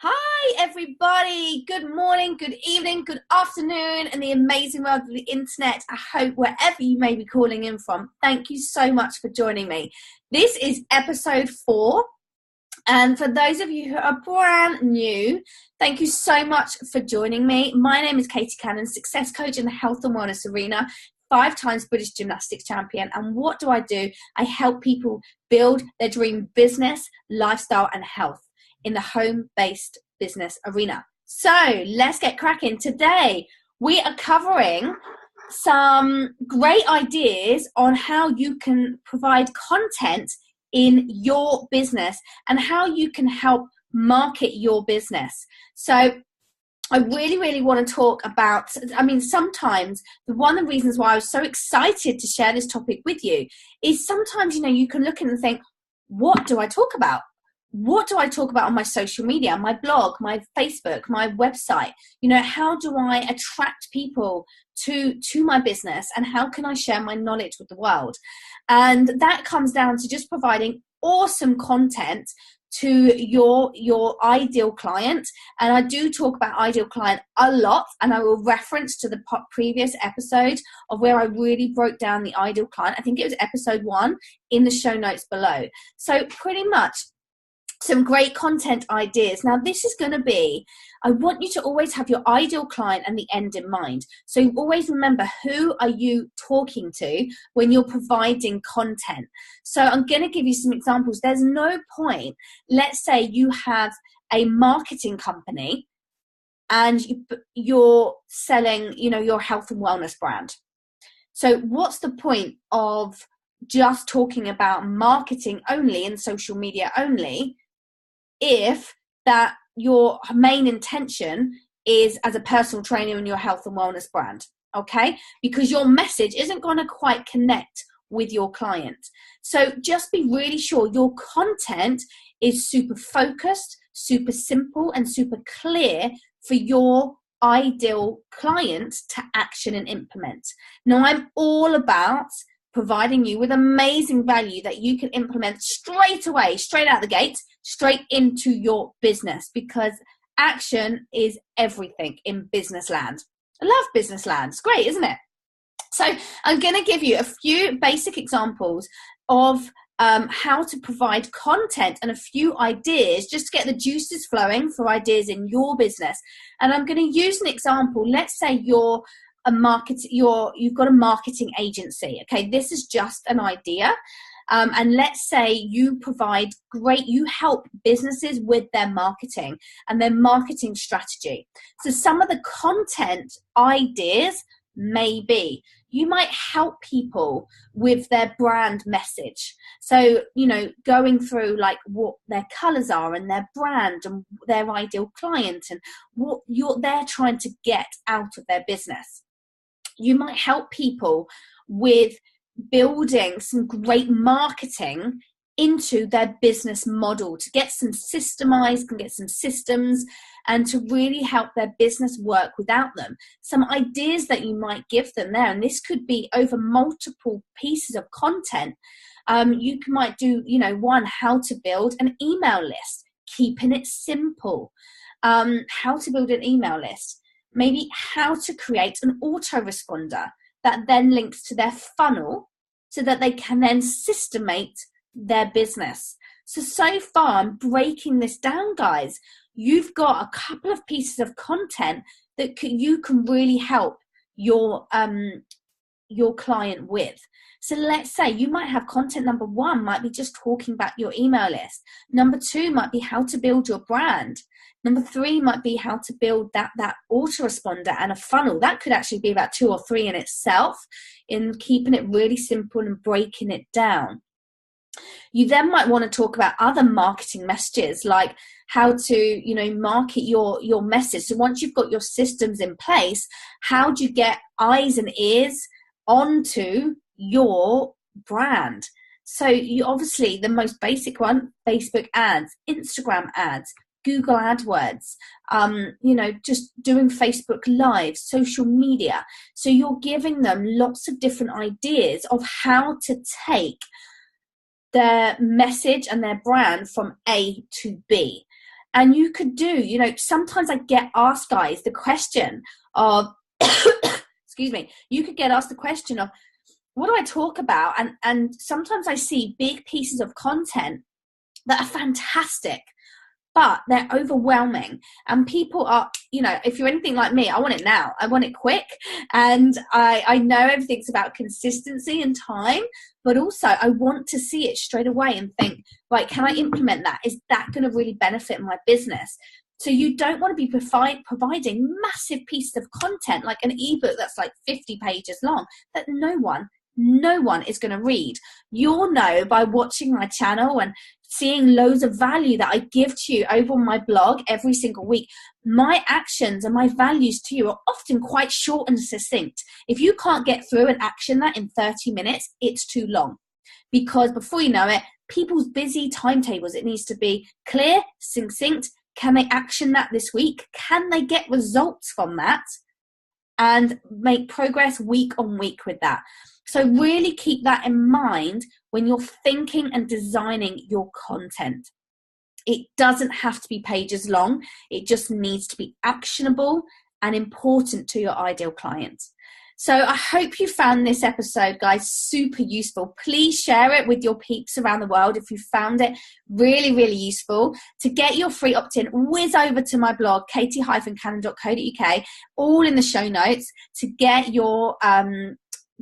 Hi, everybody. Good morning, good evening, good afternoon, and the amazing world of the internet. I hope wherever you may be calling in from, thank you so much for joining me. This is episode 4. And for those of you who are brand new, thank you so much for joining me. My name is Katiecannon, success coach in the health and wellness arena, 5 times British gymnastics champion. And what do? I help people build their dream business, lifestyle, and health in the home-based business arena. So let's get cracking. Today, we are covering some great ideas on how you can provide content in your business and how you can help market your business. So I really want to talk about, sometimes one of the reasons why I was so excited to share this topic with you is sometimes, you can look in and think, what do I talk about? What do I talk about on my social media, my blog, my Facebook, my website? How do I attract people to my business, and how can I share my knowledge with the world? And that comes down to just providing awesome content to your ideal client. And I do talk about ideal client a lot, and I will reference to the previous episode of where I really broke down the ideal client. I think it was episode 1 in the show notes below. So pretty much some great content ideas. Now, this is going to be, I want you to always have your ideal client and the end in mind. So always remember, who are you talking to when you're providing content? So I'm going to give you some examples. There's no point, let's say you have a marketing company and you're selling, your health and wellness brand. So what's the point of just talking about marketing only and social media only if that your main intention is as a personal trainer in your health and wellness brand? Okay, because your message isn't going to quite connect with your client. So just be really sure your content is super focused, super simple, and super clear for your ideal client to action and implement. Now, I'm all about providing you with amazing value that you can implement straight away, straight out the gate, straight into your business, because action is everything in business land. I love business land. It's great, isn't it? So I'm going to give you a few basic examples of how to provide content and a few ideas just to get the juices flowing for ideas in your business. And I'm going to use an example. Let's say you've got a marketing agency. Okay, this is just an idea. And let's say you help businesses with their marketing and their marketing strategy. So some of the content ideas may be, you might help people with their brand message. So, going through like what their colors are and their brand and their ideal client and what they're trying to get out of their business. You might help people with building some great marketing into their business model to get some systemized, can get some systems, and to really help their business work without them. Some ideas that you might give them there, and this could be over multiple pieces of content. You might do, one, how to build an email list, keeping it simple. How to build an email list. Maybe how to create an autoresponder that then links to their funnel so that they can then systemate their business. So far, I'm breaking this down, guys. You've got a couple of pieces of content that you can really help your client with. So let's say you might have content. Number 1 might be just talking about your email list. Number 2 might be how to build your brand. Number 3 might be how to build that autoresponder and a funnel. That could actually be about 2 or 3 in itself, in keeping it really simple and breaking it down. You then might want to talk about other marketing messages, like how to, market your message. So once you've got your systems in place, how do you get eyes and ears onto your brand? So you obviously, the most basic one, Facebook ads, Instagram ads, Google AdWords, just doing Facebook Live, social media. So you're giving them lots of different ideas of how to take their message and their brand from A to B. And you could do, sometimes I get asked, guys, the question of, excuse me, you could get asked the question of, what do I talk about? And sometimes I see big pieces of content that are fantastic, but they're overwhelming. And people are, if you're anything like me, I want it now. I want it quick. And I know everything's about consistency and time, but also I want to see it straight away and think, right, can I implement that? Is that going to really benefit my business? So you don't want to be providing massive pieces of content, like an ebook that's like 50 pages long, that no one is going to read. You'll know by watching my channel and seeing loads of value that I give to you over on my blog every single week. My actions and my values to you are often quite short and succinct. If you can't get through and action that in 30 minutes, it's too long. Because before you know it, people's busy timetables, it needs to be clear, succinct. Can they action that this week? Can they get results from that? And make progress week on week with that. So really keep that in mind when you're thinking and designing your content. It doesn't have to be pages long. It just needs to be actionable and important to your ideal client. So I hope you found this episode, guys, super useful. Please share it with your peeps around the world if you found it really, really useful. To get your free opt-in, whiz over to my blog, katie-cannon.co.uk, all in the show notes, to get your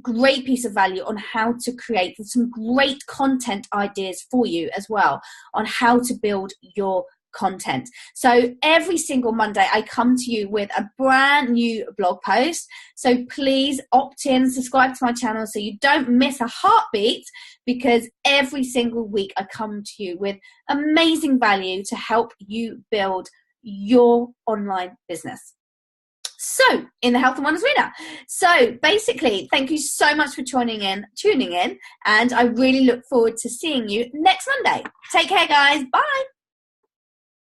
great piece of value on how to create some great content ideas for you as well, on how to build your content. So every single Monday I come to you with a brand new blog post. So please opt in, subscribe to my channel so you don't miss a heartbeat, because every single week I come to you with amazing value to help you build your online business. So, in the Health and Wellness Arena. So, basically, thank you so much for tuning in, and I really look forward to seeing you next Monday. Take care, guys. Bye.